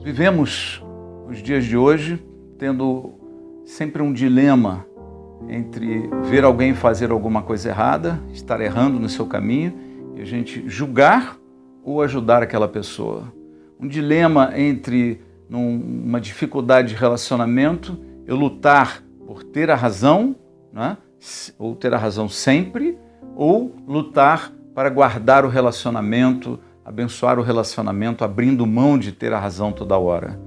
Vivemos os dias de hoje tendo sempre um dilema entre ver alguém fazer alguma coisa errada, estar errando no seu caminho, e a gente julgar ou ajudar aquela pessoa. Um dilema entre, numa dificuldade de relacionamento, eu lutar por ter a razão, né? Ou ter a razão sempre, ou lutar para guardar o relacionamento, abençoar o relacionamento, abrindo mão de ter a razão toda hora.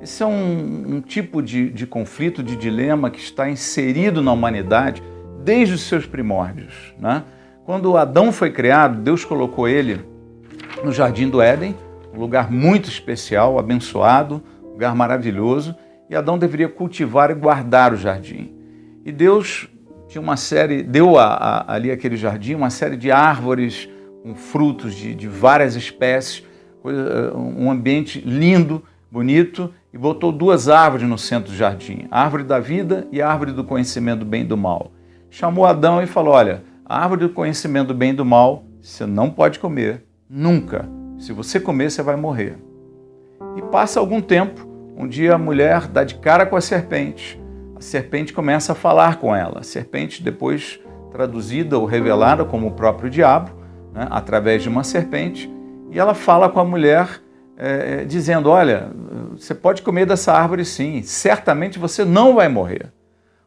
Esse é um tipo de conflito, de dilema que está inserido na humanidade desde os seus primórdios, né? Quando Adão foi criado, Deus colocou ele no Jardim do Éden, um lugar muito especial, abençoado, um lugar maravilhoso, e Adão deveria cultivar e guardar o jardim. E Deus tinha deu ali aquele jardim uma série de árvores com frutos de várias espécies, um ambiente lindo, bonito, e botou duas árvores no centro do jardim, a árvore da vida e a árvore do conhecimento do bem e do mal. Chamou Adão e falou: olha, a árvore do conhecimento do bem e do mal você não pode comer, nunca. Se você comer, você vai morrer. E passa algum tempo, um dia a mulher dá de cara com a serpente começa a falar com ela. A serpente, depois traduzida ou revelada como o próprio diabo, né, através de uma serpente, e ela fala com a mulher dizendo: olha, você pode comer dessa árvore sim, certamente você não vai morrer.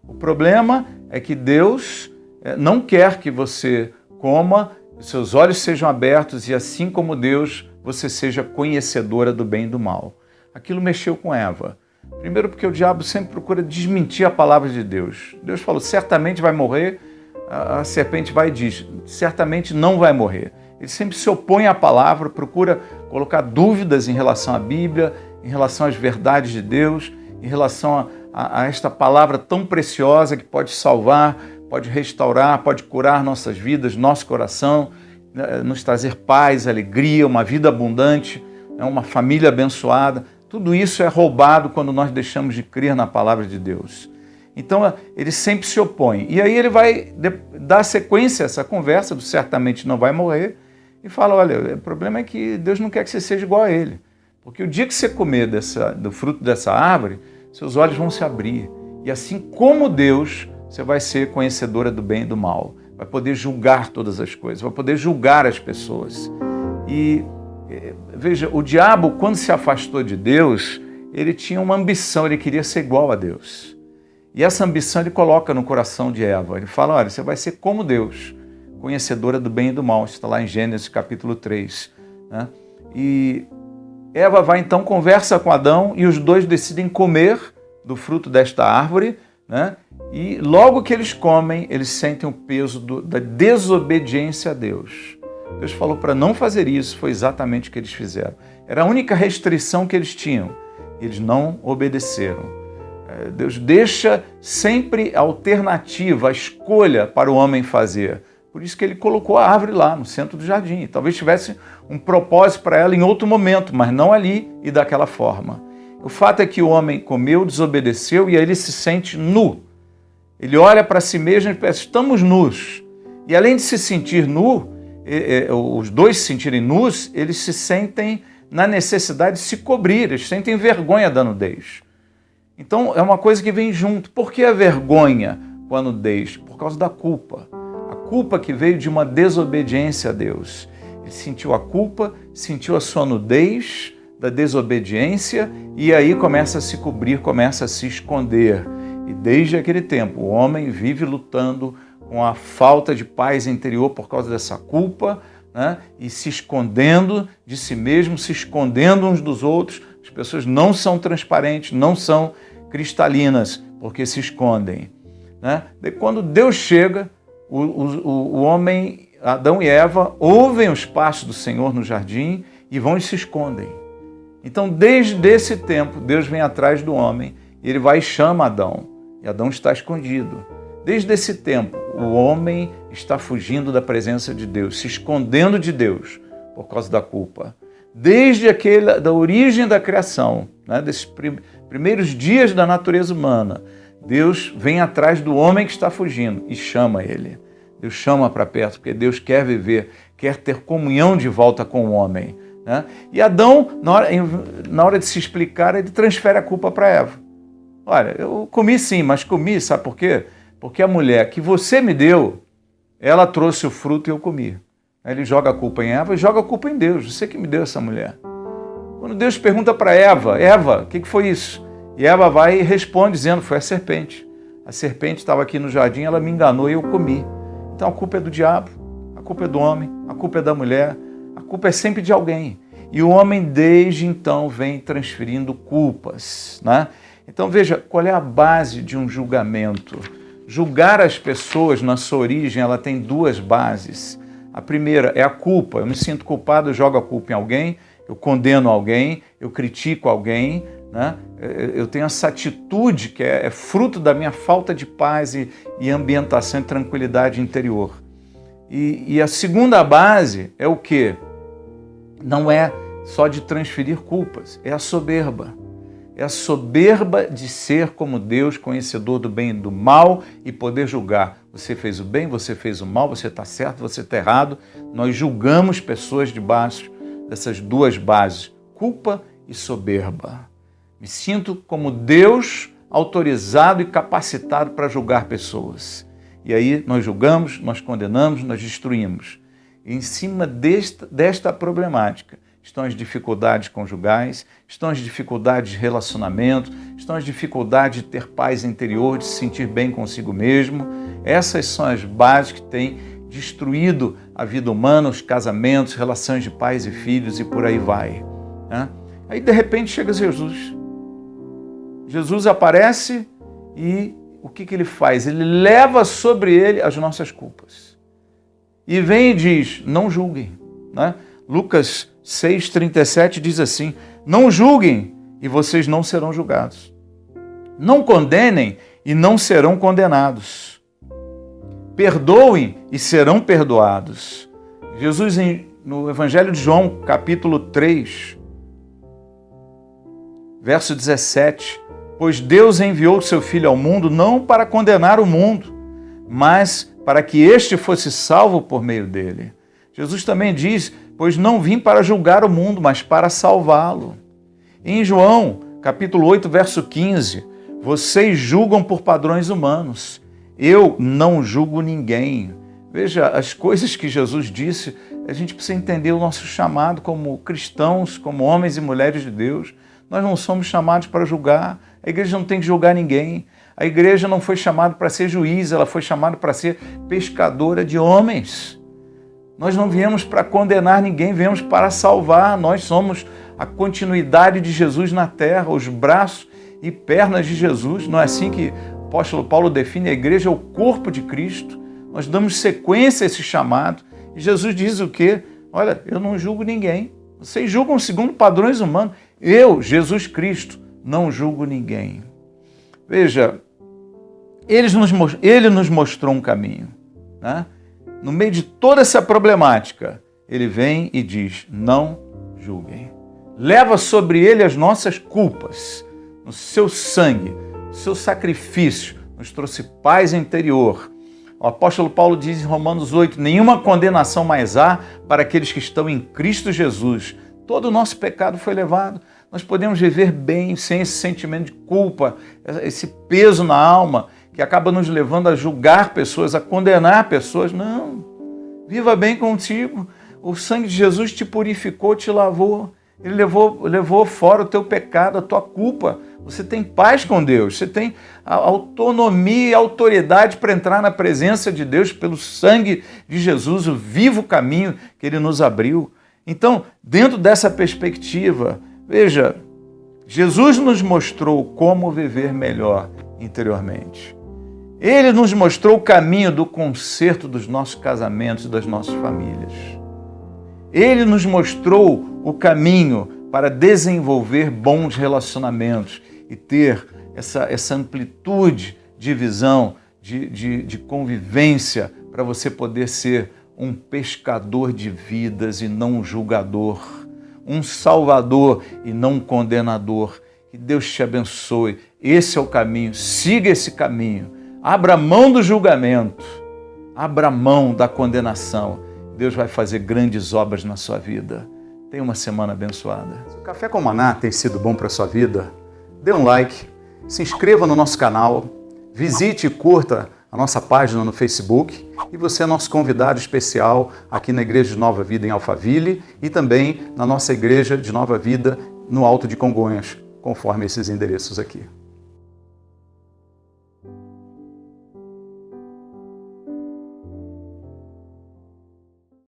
O problema é que Deus não quer que você coma, os seus olhos sejam abertos e assim como Deus, você seja conhecedora do bem e do mal. Aquilo mexeu com Eva. Primeiro porque o diabo sempre procura desmentir a palavra de Deus. Deus falou: certamente vai morrer. A serpente vai e diz: certamente não vai morrer. Ele sempre se opõe à palavra, procura colocar dúvidas em relação à Bíblia, em relação às verdades de Deus, em relação a esta palavra tão preciosa que pode salvar, pode restaurar, pode curar nossas vidas, nosso coração, nos trazer paz, alegria, uma vida abundante, uma família abençoada. Tudo isso é roubado quando nós deixamos de crer na palavra de Deus. Então, ele sempre se opõe. E aí ele vai dar sequência a essa conversa do certamente não vai morrer e fala: olha, o problema é que Deus não quer que você seja igual a ele. Porque o dia que você comer do fruto dessa árvore, seus olhos vão se abrir. E assim como Deus, você vai ser conhecedora do bem e do mal. Vai poder julgar todas as coisas, vai poder julgar as pessoas. E veja, o diabo, quando se afastou de Deus, ele tinha uma ambição, ele queria ser igual a Deus. E essa ambição ele coloca no coração de Eva. Ele fala: olha, você vai ser como Deus, conhecedora do bem e do mal. Isso está lá em Gênesis capítulo 3. Né? E Eva vai então, conversa com Adão e os dois decidem comer do fruto desta árvore, né? E logo que eles comem, eles sentem o peso da desobediência a Deus. Deus falou para não fazer isso, foi exatamente o que eles fizeram. Era a única restrição que eles tinham. Eles não obedeceram. Deus deixa sempre a alternativa, a escolha para o homem fazer. Por isso que ele colocou a árvore lá no centro do jardim. Talvez tivesse um propósito para ela em outro momento, mas não ali e daquela forma. O fato é que o homem comeu, desobedeceu e aí ele se sente nu. Ele olha para si mesmo e pensa: estamos nus. E além de se sentir nu, os dois se sentirem nus, eles se sentem na necessidade de se cobrir, eles sentem vergonha da nudez. Então é uma coisa que vem junto. Por que a vergonha com a nudez? Por causa da culpa. A culpa que veio de uma desobediência a Deus. Ele sentiu a culpa, sentiu a sua nudez da desobediência e aí começa a se cobrir, começa a se esconder. E desde aquele tempo o homem vive lutando com a falta de paz interior por causa dessa culpa, né? E se escondendo de si mesmo, se escondendo uns dos outros. As pessoas não são transparentes, não são cristalinas, porque se escondem. Né? Daí, quando Deus chega, o homem, Adão e Eva, ouvem os passos do Senhor no jardim e vão e se escondem. Então, desde esse tempo, Deus vem atrás do homem, e ele vai e chama Adão, e Adão está escondido. Desde esse tempo, o homem está fugindo da presença de Deus, se escondendo de Deus por causa da culpa. Desde da origem da criação, né, desses primeiros dias da natureza humana, Deus vem atrás do homem que está fugindo e chama ele. Deus chama para perto, porque Deus quer viver, quer ter comunhão de volta com o homem. né? E Adão, na hora de se explicar, ele transfere a culpa para Eva. Olha, eu comi sim, mas comi, sabe por quê? Porque a mulher que você me deu, ela trouxe o fruto e eu comi. Aí ele joga a culpa em Eva e joga a culpa em Deus. Você que me deu essa mulher. Quando Deus pergunta para Eva, Eva, o que foi isso? E Eva vai e responde dizendo, foi a serpente. A serpente estava aqui no jardim, ela me enganou e eu comi. Então a culpa é do diabo, a culpa é do homem, a culpa é da mulher, a culpa é sempre de alguém. E o homem desde então vem transferindo culpas, né? Então veja, qual é a base de um julgamento? Julgar as pessoas na sua origem, ela tem duas bases. A primeira é a culpa. Eu me sinto culpado, eu jogo a culpa em alguém, eu condeno alguém, eu critico alguém, né? Eu tenho essa atitude que é fruto da minha falta de paz e ambientação e tranquilidade interior. E a segunda base é o quê? Não é só de transferir culpas, é a soberba. É a soberba de ser como Deus, conhecedor do bem e do mal, e poder julgar. Você fez o bem, você fez o mal, você está certo, você está errado. Nós julgamos pessoas debaixo dessas duas bases, culpa e soberba. Me sinto como Deus autorizado e capacitado para julgar pessoas. E aí nós julgamos, nós condenamos, nós destruímos. E em cima desta problemática, estão as dificuldades conjugais, estão as dificuldades de relacionamento, estão as dificuldades de ter paz interior, de se sentir bem consigo mesmo. Essas são as bases que têm destruído a vida humana, os casamentos, relações de pais e filhos e por aí vai, né? Aí de repente chega Jesus. Jesus aparece e o que ele faz? Ele leva sobre ele as nossas culpas. E vem e diz, não julguem, né? Lucas 6,37 diz assim, não julguem e vocês não serão julgados. Não condenem e não serão condenados. Perdoem e serão perdoados. Jesus, no Evangelho de João, capítulo 3, verso 17, pois Deus enviou o seu Filho ao mundo não para condenar o mundo, mas para que este fosse salvo por meio dele. Jesus também diz, pois não vim para julgar o mundo, mas para salvá-lo. Em João, capítulo 8, verso 15, vocês julgam por padrões humanos. Eu não julgo ninguém. Veja, as coisas que Jesus disse, a gente precisa entender o nosso chamado como cristãos, como homens e mulheres de Deus. Nós não somos chamados para julgar. A igreja não tem que julgar ninguém. A igreja não foi chamada para ser juiz, ela foi chamada para ser pescadora de homens. Nós não viemos para condenar ninguém, viemos para salvar. Nós somos a continuidade de Jesus na terra, os braços e pernas de Jesus. Não é assim que o apóstolo Paulo define a igreja, é o corpo de Cristo. Nós damos sequência a esse chamado. E Jesus diz o quê? Olha, eu não julgo ninguém. Vocês julgam segundo padrões humanos. Eu, Jesus Cristo, não julgo ninguém. Veja, ele nos mostrou um caminho, né? No meio de toda essa problemática, ele vem e diz, não julguem. Leva sobre ele as nossas culpas. No seu sangue, no seu sacrifício, nos trouxe paz interior. O apóstolo Paulo diz em Romanos 8, nenhuma condenação mais há para aqueles que estão em Cristo Jesus. Todo o nosso pecado foi levado. Nós podemos viver bem, sem esse sentimento de culpa, esse peso na alma, que acaba nos levando a julgar pessoas, a condenar pessoas. Não, viva bem contigo. O sangue de Jesus te purificou, te lavou. Ele levou fora o teu pecado, a tua culpa. Você tem paz com Deus, você tem a autonomia e autoridade para entrar na presença de Deus pelo sangue de Jesus, o vivo caminho que Ele nos abriu. Então, dentro dessa perspectiva, veja, Jesus nos mostrou como viver melhor interiormente. Ele nos mostrou o caminho do conserto dos nossos casamentos e das nossas famílias. Ele nos mostrou o caminho para desenvolver bons relacionamentos e ter essa amplitude de visão, de convivência, para você poder ser um pescador de vidas e não um julgador, um salvador e não um condenador. Que Deus te abençoe. Esse é o caminho, siga esse caminho. Abra mão do julgamento, abra mão da condenação. Deus vai fazer grandes obras na sua vida. Tenha uma semana abençoada. Se o Café com Maná tem sido bom para a sua vida, dê um like, se inscreva no nosso canal, visite e curta a nossa página no Facebook e você é nosso convidado especial aqui na Igreja de Nova Vida em Alphaville e também na nossa Igreja de Nova Vida no Alto de Congonhas, conforme esses endereços aqui.